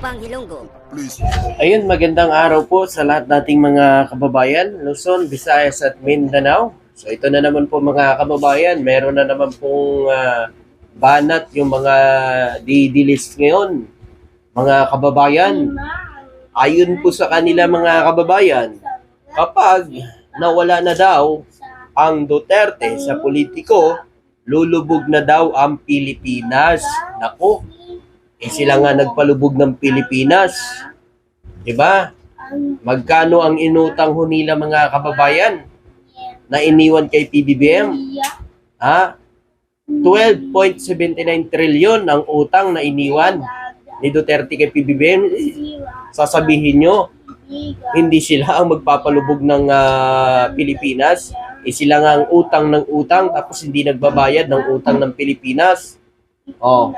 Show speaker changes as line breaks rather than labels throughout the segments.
Upang Hilonggo.
Ayun, magandang araw po sa lahat nating mga kababayan, Luzon, Visayas at Mindanao. So ito na naman po mga kababayan, meron na naman pong banat yung mga didilis ngayon. Mga kababayan, ayon po sa kanila mga kababayan, kapag nawala na daw ang Duterte sa politiko, lulubog na daw ang Pilipinas. Nako, sila nga nagpalubog ng Pilipinas. Diba? Magkano ang inutang ho nila mga kababayan na iniwan kay PBBM? Ha? 12.79 trillion ang utang na iniwan ni Duterte kay PBBM. Sasabihin nyo, hindi sila ang magpapalubog ng Pilipinas. Sila nga ang utang ng utang tapos hindi nagbabayad ng utang ng Pilipinas. Oh.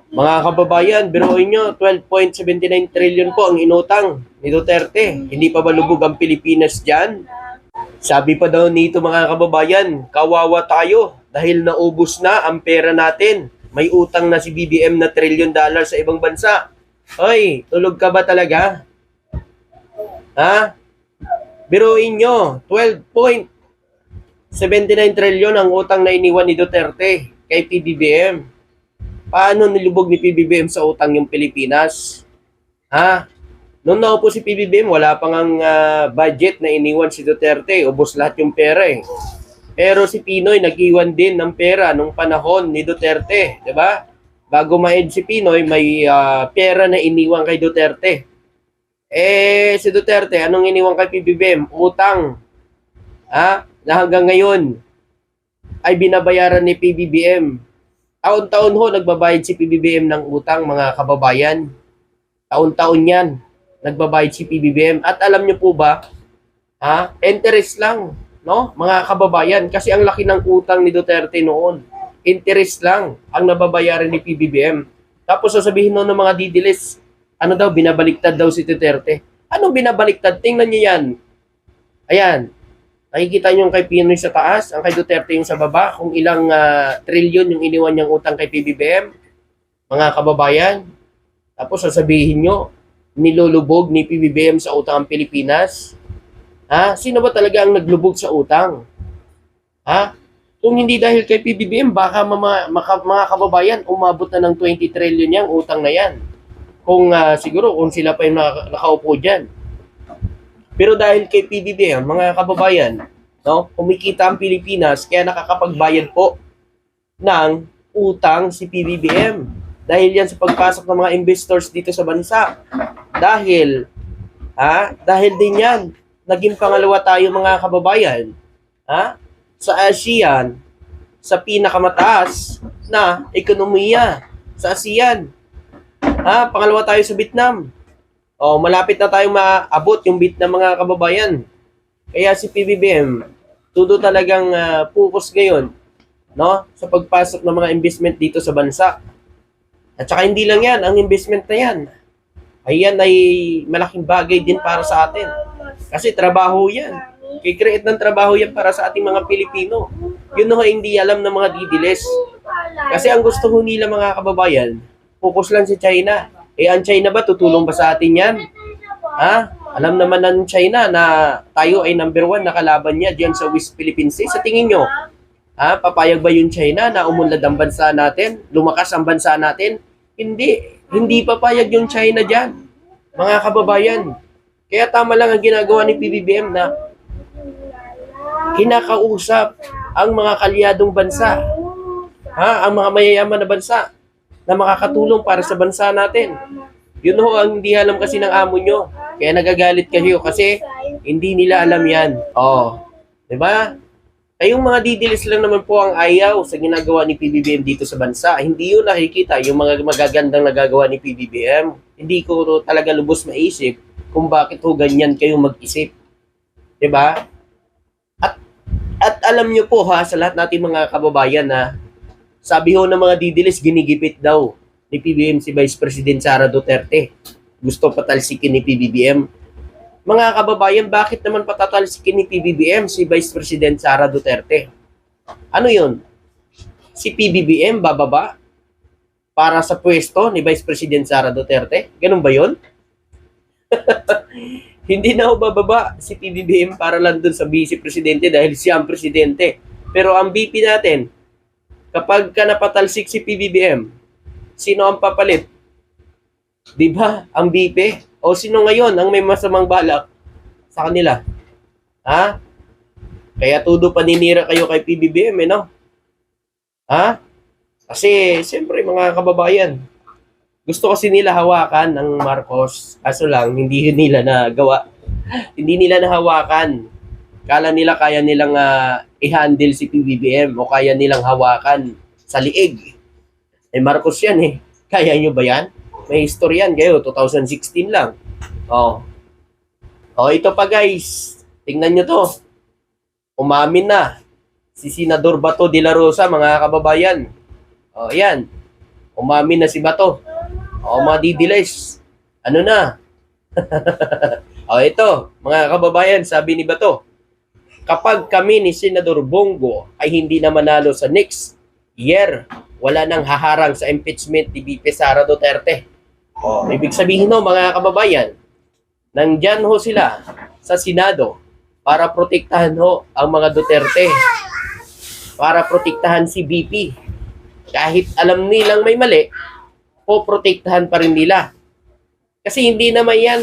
Mga kababayan, biruin nyo, 12.79 trillion po ang inutang ni Duterte. Hindi pa balubog ang Pilipinas dyan? Sabi pa daw nito mga kababayan, kawawa tayo dahil naubos na ang pera natin. May utang na si BBM na $1 trillion sa ibang bansa. Hoy, tulog ka ba talaga? Ha? Biruin nyo, 12.79 trillion ang utang na iniwan ni Duterte kay PBBM. Paano nilubog ni PBBM sa utang yung Pilipinas? Ha? Noong naupo si PBBM, wala pang ang budget na iniwan si Duterte. Ubos lahat yung pera eh. Pero si Pinoy nag-iwan din ng pera nung panahon ni Duterte. Diba? Bago ma-end si Pinoy, may pera na iniwan kay Duterte. Si Duterte, anong iniwan kay PBBM? Utang. Ha? Na hanggang ngayon ay binabayaran ni PBBM. Taon-taon ho, nagbabayad si PBBM ng utang, mga kababayan. Taon-taon yan, nagbabayad si PBBM. At alam nyo po ba, interest lang, no? Mga kababayan, kasi ang laki ng utang ni Duterte noon. Interest lang ang nababayaran ni PBBM. Tapos sasabihin noon ng mga didilis, ano daw, binabaliktad daw si Duterte. Anong binabaliktad? Tingnan niyo yan. Ayan. Nakikita nyo yung kay Pinoy sa taas, ang kay Duterte yung sa baba, kung ilang trilyon yung iniwan niyang utang kay PBBM, mga kababayan. Tapos sasabihin nyo, nilulubog ni PBBM sa utang ang Pilipinas. Ha? Sino ba talaga ang naglubog sa utang? Ha? Kung hindi dahil kay PBBM, baka mga kababayan, umabot na ng 20 trillion yung utang na yan. Kung siguro, kung sila pa yung nakaupo dyan. Pero dahil kay PBBM, mga kababayan, no, kumikita ang Pilipinas, kaya nakakapagbayad po ng utang si PBBM. Dahil yan sa pagpasok ng mga investors dito sa bansa. Dahil din yan, naging pangalawa tayo mga kababayan, sa ASEAN, sa pinakamataas na ekonomiya sa ASEAN. Pangalawa tayo sa Vietnam. Malapit na tayong maabot yung bit ng mga kababayan. Kaya si PBBM, todo talagang focus ngayon, no, sa pagpasok ng mga investment dito sa bansa. At saka hindi lang yan, ang investment na yan, ayan ay malaking bagay din para sa atin. Kasi trabaho yan. Kikreate ng trabaho yan para sa ating mga Pilipino. Yun ho hindi alam ng mga didiles. Kasi ang gusto ho nila mga kababayan, focus lang si China. Ang China ba, tutulong ba sa atin yan? Alam naman ng China na tayo ay number 1 na kalaban niya diyan sa West Philippine Sea. Sa tingin nyo, papayag ba yung China na umunlad ang bansa natin? Lumakas ang bansa natin? Hindi. Hindi papayag yung China diyan, mga kababayan. Kaya tama lang ang ginagawa ni PBBM na kinakausap ang mga kalyadong bansa, ang mga mayayaman na bansa, na makakatulong para sa bansa natin. Yun ho ang hindi alam kasi ng amo nyo. Kaya nagagalit kayo kasi hindi nila alam yan. Diba? Kayong mga didilis lang naman po ang ayaw sa ginagawa ni PBBM dito sa bansa. Hindi yun nakikita yung mga magagandang nagagawa ni PBBM. Hindi ko talaga lubos maisip kung bakit ho ganyan kayong mag-isip. Diba? At alam nyo po sa lahat natin mga kababayan na sabi ho ng mga didilis, ginigipit daw ni PBBM si Vice President Sara Duterte. Gusto patalsikin ni PBBM. Mga kababayan, bakit naman patatalsikin ni PBBM si Vice President Sara Duterte? Ano yun? Si PBBM bababa? para sa pwesto ni Vice President Sara Duterte? Ganun ba yun? Hindi na ho bababa si PBBM para lang dun sa Vice Presidente dahil siya ang presidente. Pero ang VP natin, kapag ka napatalsik si PBBM, sino ang papalit? Di ba? Ang VP? O sino ngayon ang may masamang balak sa kanila? Ha? Kaya todo paninira kayo kay PBBM, no? Ha? Kasi, siyempre, mga kababayan, gusto kasi nila hawakan ng Marcos. Kaso lang, hindi nila nagawa. Hindi nila nahawakan. Kala nila kaya nilang i-handle si PBBM o kaya nilang hawakan sa liig. Eh, Marcos yan eh. Kaya nyo ba yan? May history yan kayo, 2016 lang. Oh. Oh, ito pa guys. Tingnan nyo to. Umamin na si Senador Bato de la Rosa, mga kababayan. Oh, yan. Umamin na si Bato. Oh, mga didiles. Ano na? Oh, ito, mga kababayan, sabi ni Bato, kapag kami ni Senador Bongo ay hindi na manalo sa next year, wala nang haharang sa impeachment ni VP Sara Duterte. Oh, ibig sabihin no, mga kababayan, nandyan ho sila sa Senado para protektahan ho ang mga Duterte. Para protektahan si VP. Kahit alam nilang may mali, poprotektahan pa rin nila. Kasi hindi naman yan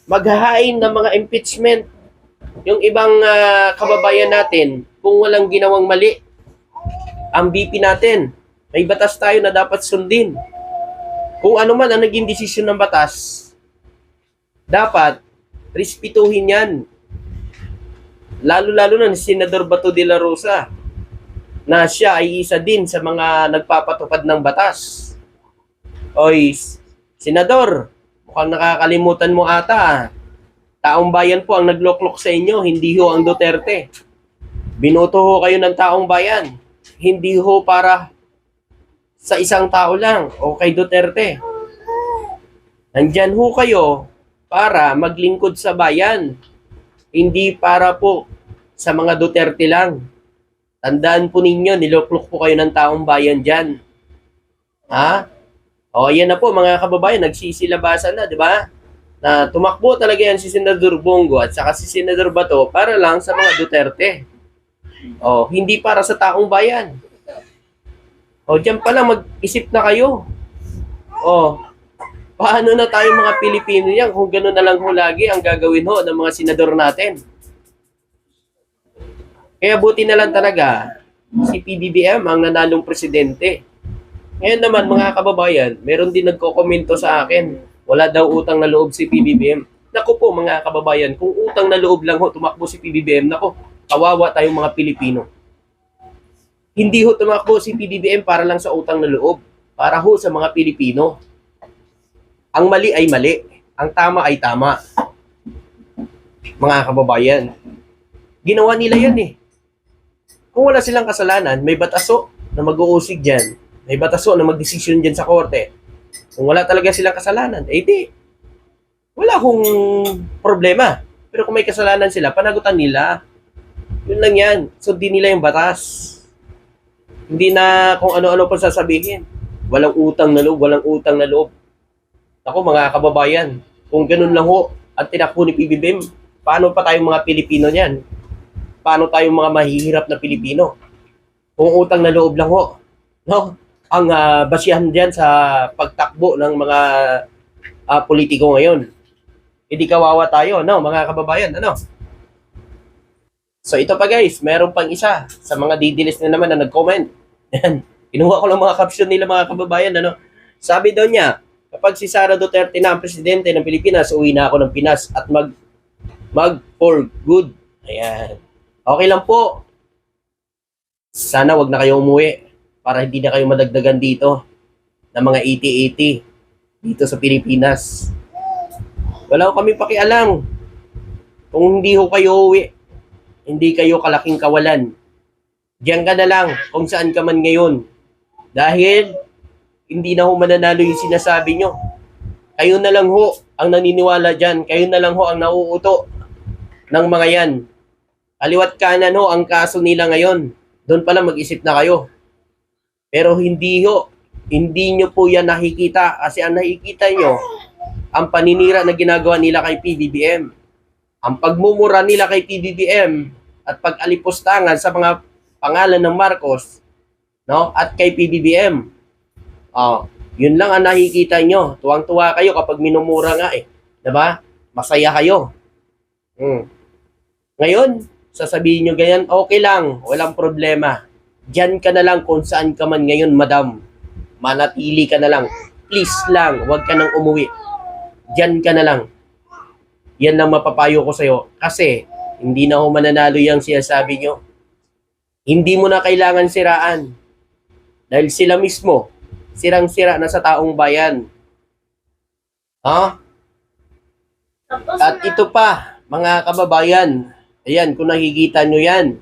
maghahain ng mga impeachment yung ibang kababayan natin kung walang ginawang mali. Ang VP natin, may batas tayo na dapat sundin. Kung ano man ang naging desisyon ng batas, dapat respetuhin yan. Lalo-lalo na ni Senador Bato de la Rosa na siya ay isa din sa mga nagpapatupad ng batas. Oy, Senador, mukhang nakakalimutan mo ata. Taong bayan po ang nagloklok sa inyo, hindi ho ang Duterte. Binoto ho kayo ng taong bayan. Hindi ho para sa isang tao lang o kay Duterte. Nandyan ho kayo para maglingkod sa bayan. Hindi para po sa mga Duterte lang. Tandaan po ninyo, niloklok po kayo ng taong bayan dyan. Ha? O, yan na po mga kababayan, nagsisilabasan na, di ba? Na tumakbo talaga yan si Senador Bongo at saka si Senador Bato para lang sa mga Duterte. O, hindi para sa taong bayan. O, dyan pala mag-isip na kayo. O, paano na tayo mga Pilipino yan kung gano'n na lang ho lagi ang gagawin ho ng mga senador natin? Kaya buti na lang talaga si PBBM ang nanalong presidente. Ngayon naman mga kababayan, meron din nagko-komento sa akin, wala daw utang na loob si PBBM. Naku po mga kababayan, kung utang na loob lang ho tumakbo si PBBM, naku, kawawa tayong mga Pilipino. Hindi ho tumakbo si PBBM para lang sa utang na loob, para ho sa mga Pilipino. Ang mali ay mali, ang tama ay tama. Mga kababayan, ginawa nila yan eh. Kung wala silang kasalanan, may bataso na mag-uusig dyan. May bataso na magdesisyon dyan sa korte. Kung wala talaga silang kasalanan, eh di, wala akong problema. Pero kung may kasalanan sila, panagutan nila. Yun lang yan. So, di nila yung batas. Hindi na kung ano-ano pa sasabihin. Walang utang na loob, walang utang na loob. Ako mga kababayan, kung ganun lang ho, ang tinakbo ni PBBM, paano pa tayong mga Pilipino niyan? Paano tayong mga mahihirap na Pilipino? Kung utang na loob lang ho, no? Ang basihan diyan sa pagtakbo ng mga politiko ngayon. Hindi kawawa tayo, no, mga kababayan, ano? So ito pa guys, meron pang isa sa mga didilis na naman na nag-comment. Yan. Kinuha ko lang mga caption nila mga kababayan, ano? Sabi daw niya, kapag si Sara Duterte na ang presidente ng Pilipinas, uwi na ako ng Pinas at mag for good. Ayan. Okay lang po. Sana wag na kayo umuwi para hindi na kayo madagdagan dito ng mga 80-80 dito sa Pilipinas. Wala ko kami pakialam. Kung hindi ho kayo uwi, hindi kayo kalaking kawalan. Diyan ka na lang kung saan ka man ngayon. Dahil hindi na ho mananalo yung sinasabi nyo. Kayo na lang ho ang naniniwala dyan. Kayo na lang ho ang nauuto ng mga yan. Kaliwat kanan ho ang kaso nila ngayon. Doon pala mag-isip na kayo. Pero hindi ho Hindi nyo po yan nakikita kasi ang nakikita nyo, ang paninira na ginagawa nila kay PBBM. Ang pagmumura nila kay PBBM at pag-alipustangan sa mga pangalan ng Marcos, no? At kay PBBM. Oh, yun lang ang nakikita nyo. Tuwang-tuwa kayo kapag minumura nga eh. 'Di ba? Masaya kayo. Ngayon, sasabihin nyo ganyan, okay lang, walang problema. Diyan ka na lang kung saan ka man ngayon, madam. Manatili ka na lang. Please lang, huwag ka nang umuwi. Diyan ka na lang. Yan lang mapapayo ko sa'yo. Kasi, hindi na ho mananalo yung sinasabi nyo. Hindi mo na kailangan siraan. Dahil sila mismo, sirang-sira na sa taong bayan. Ha? At ito pa, mga kababayan, ayan, kung nakikita nyo yan,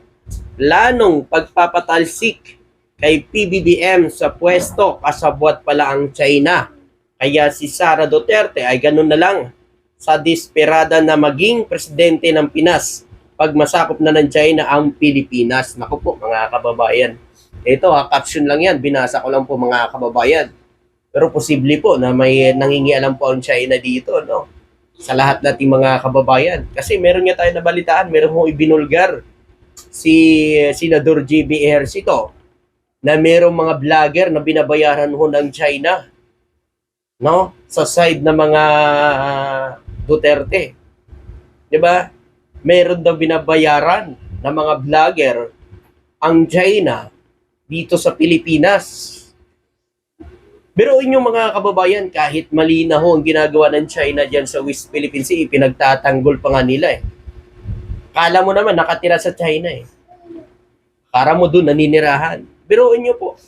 planong pagpapatalsik kay PBBM sa pwesto, kasabwat pala ang China. Kaya si Sara Duterte ay ganun na lang sa desperada na maging presidente ng Pinas pag masakop na ng China ang Pilipinas. Naku po mga kababayan. Ito caption lang yan, binasa ko lang po mga kababayan. Pero posible po na may nangingialam po ang China dito, no? Sa lahat nating mga kababayan. Kasi meron nga tayo nabalitaan, meron mo ibinulgar si Senador JB Ejercito na merong mga vlogger na binabayaran ho ng China, no? Sa side ng mga Duterte. 'Di ba? Meron daw binabayaran ng mga vlogger ang China dito sa Pilipinas. Pero inyong mga kababayan, kahit mali na ho ang ginagawa ng China dyan sa West Philippine Sea, pinagtatanggol pa nga nila eh. Kala mo naman nakatira sa China eh. Para mo doon naninirahan. Pero inyo po,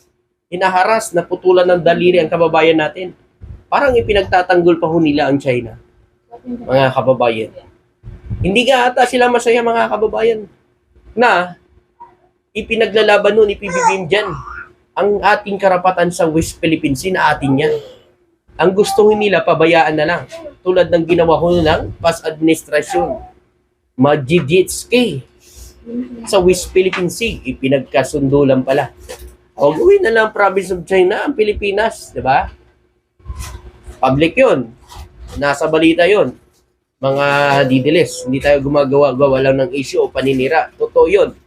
hinaharas na putulan ng daliri ang kababayan natin. Parang ipinagtatanggol pa ho nila ang China. Mga kababayan. Hindi nga ata sila masaya mga kababayan na ipinaglalaban nun ni PBBM dyan ang ating karapatan sa West Philippine Sea na atin yan. Ang gusto nila, pabayaan na lang. Tulad ng ginawa ko ng past administrasyon. Majijitski sa West Philippine Sea. Ipinagkasundo lang pala. O gawin na lang province of China ang Pilipinas. Diba? Public yun. Nasa balita yun. Mga didilis. Hindi tayo gumagawa-gawa lang ng issue o paninira. Totoo yun.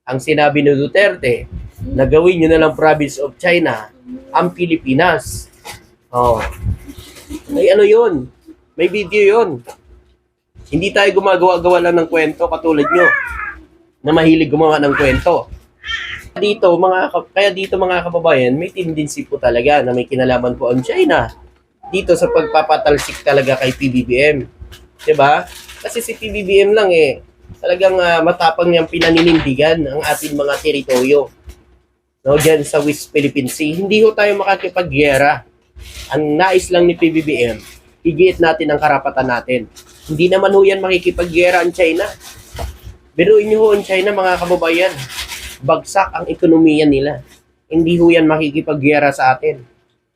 Ang sinabi ni Duterte, na gawin nyo na lang province of China ang Pilipinas. Oh. May ano yun. May video yun. Hindi tayo gumagawa-gawa lang ng kwento katulad nyo na mahilig gumawa ng kwento. Kaya dito mga kababayan, may tendency po talaga na may kinalaman po ang China dito sa pagpapatalsik talaga kay PBBM. Diba? Kasi si PBBM lang talagang matapang niyang pinaninindigan ang ating mga teritoryo. No, dyan sa West Philippine Sea, hindi ho tayo makakipaggera. Ang nais lang ni PBBM, higiit natin ang karapatan natin. Hindi naman ho yan makikipaggera ang China. Biruin nyo ho ang China mga kababayan. Bagsak ang ekonomiya nila. Hindi ho yan makikipaggera sa atin.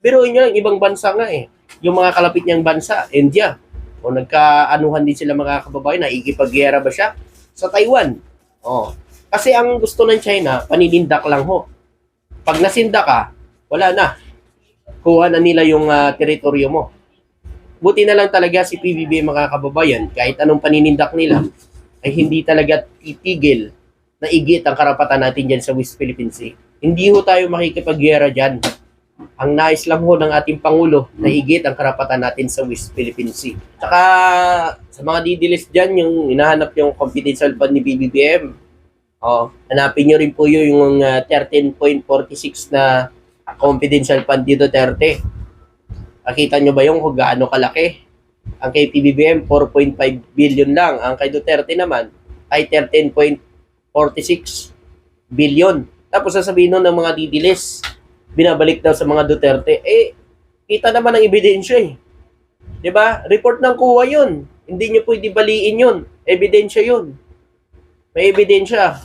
Biruin nyo ang ibang bansa nga Yung mga kalapit niyang bansa, India. O nagkaanuhan din sila mga kababayan, nakikipaggera ba siya? Sa Taiwan. Oh. Kasi ang gusto ng China, paninindak lang ho. Pag nasinda ka, wala na. Kuha na nila yung teritoryo mo. Buti na lang talaga si PBB mga kababayan, kahit anong paninindak nila, ay hindi talaga titigil na igit ang karapatan natin dyan sa West Philippine Sea. Hindi ho tayo makikipaggera dyan. Ang nais lang ho ng ating Pangulo na igit ang karapatan natin sa West Philippine Sea. Saka sa mga didilis dyan, yung hinahanap yung confidential fund ni BBBM, hanapin nyo rin po yung 13.46 na confidential fund ni Duterte. Nakita nyo ba yung kung gaano kalaki? Ang kay PBBM, 4.5 billion lang. Ang kay Duterte naman ay 13.46 billion. Tapos sasabihin nun ng mga didilis, binabalik daw sa mga Duterte. Kita naman ang ebidensya Diba? Report ng kuha yun. Hindi nyo pwede baliin yun. Ebidensya yun. May ebidensya.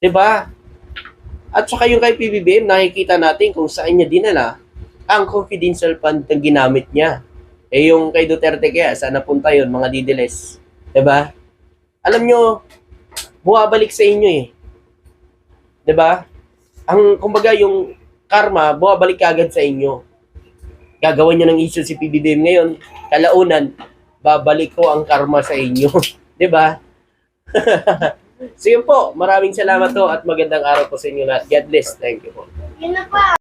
Diba? At saka yung kay PBBM, nakikita natin kung saan niya dinala ang confidential fund na ginamit niya. Yung kay Duterte kaya, saan napunta yun, mga didiles? Diba? Alam nyo, buwabalik sa inyo Diba? Kumbaga yung karma, bumabalik agad sa inyo. Gagawan nyo ng issue si PBBM ngayon, kalaunan, babalik ko ang karma sa inyo. 'Di ba? So yun po, maraming salamat po at magandang araw po sa inyo lahat. God bless. Thank you po.
Yun na pa.